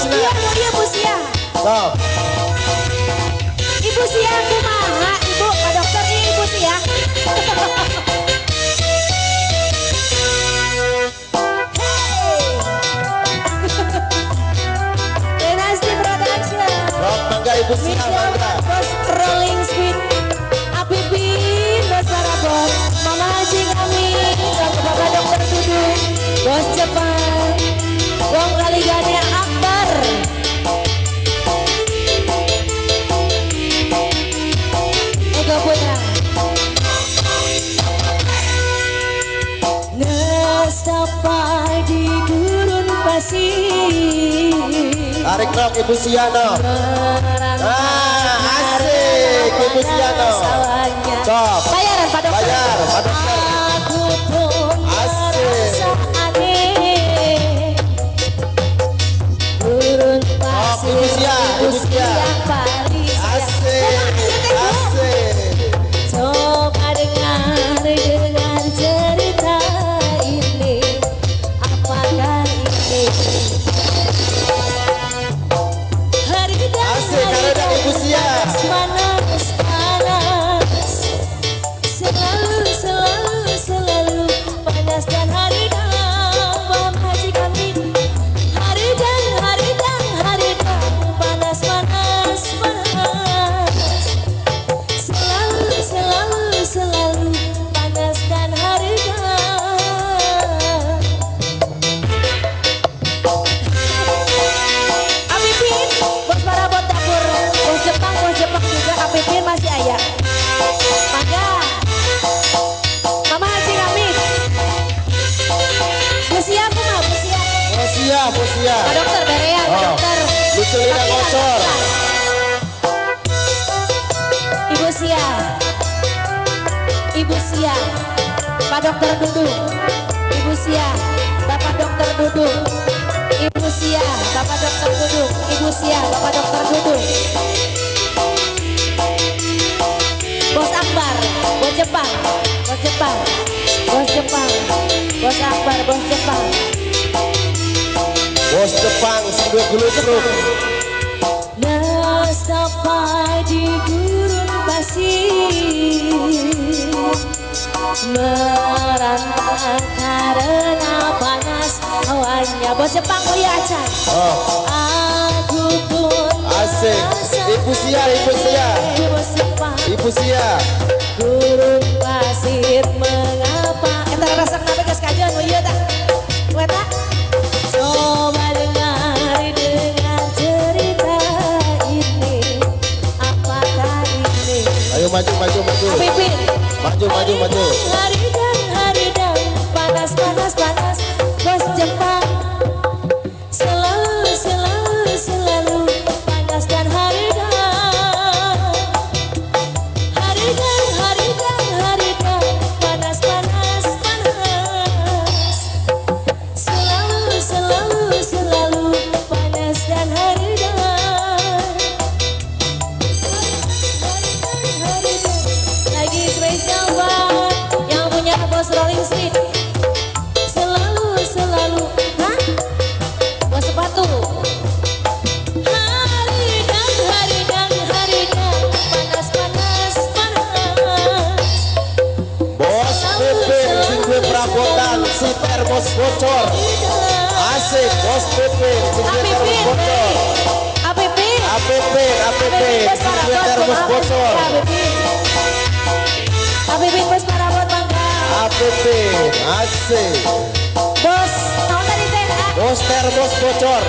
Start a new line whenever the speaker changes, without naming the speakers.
Wisna.
Iya, dia Bu Sia.
Sok.
Ibu Sia kumaha, Ibu, Pak Dokter ini Ibu Sia. Dynasty Production.
Rock mangga Ibu Sia mangga.
Bos Rolling Speed. Apipin Bos Parabot. Mama Haji kami. Bapak Dokter Dudu. Bos Jepang. Wong Kaligane Akbar. Ega Putra. Nestapa di gurun pasir.
Tarik rock Ibu Sia no. Asik Ibu Sia no. Sok.
Bayaran Pak Dokter.
Bayar Pak Dokter.
Aku pun merasa aneh. Gurun pasir.
Ibu Sia, Ibu Sia.
Paris.
Asik. Asik.
Coba dengar cerita ini. Apakah ini hari dan
Asik
hari
karena Ibu Sia.
panas selalu panas dan hari dan Bang Haji kami hari dan panas selalu panas dan hari Apipin Bos Parabot dapur Bos Jepang juga Apipin masih ayah mangga Mama Haji kami Bu Sia kumaha Bu Sia
Bu Sia.
Pak Dokter berean Pak
Oh,
Dokter
lucu lidah
Tapi
ngocor.
Ibu Sia Pak Dokter Dudung Ibu Sia Bapak Dokter Dudung Ibu Sia Bapak Dokter Dudung Ibu Sia Bapak Dokter Dudung Bos Akbar Bos Jepang Bos Akbar Bos Jepang
Bos Jepang sambil gulung-gulung.
Nestapa di gurun pasir merantau karena panas hawanya. Bos Jepang Mulia Acan.
Oh,
Aku pun
asik. Ibu Sia.
Bos Jepang
Ibu Sia.
gurun pasir mengapa? Kita rasa kenapa guys kajian mau iya tak? Weta? Coba dengar cerita ini. Apakah ini?
Ayo maju.
Apipin.
Maju.
Hari dan panas Bos Jepang selalu panas dan hari dan panas selalu panas dan hari dan lagi spesial buat yang punya Bos Rolling Speed selalu hah? Bos sepatu hari dan panas
Bos Pipin singgung perabotan si termos bocor. Asik Bos Pipin singgung termos bocor.
APP
singgung termos bocor.
APP Bos Parabot mangga
APP asik.
Bos tahun tadi teh
Bos termos bocor.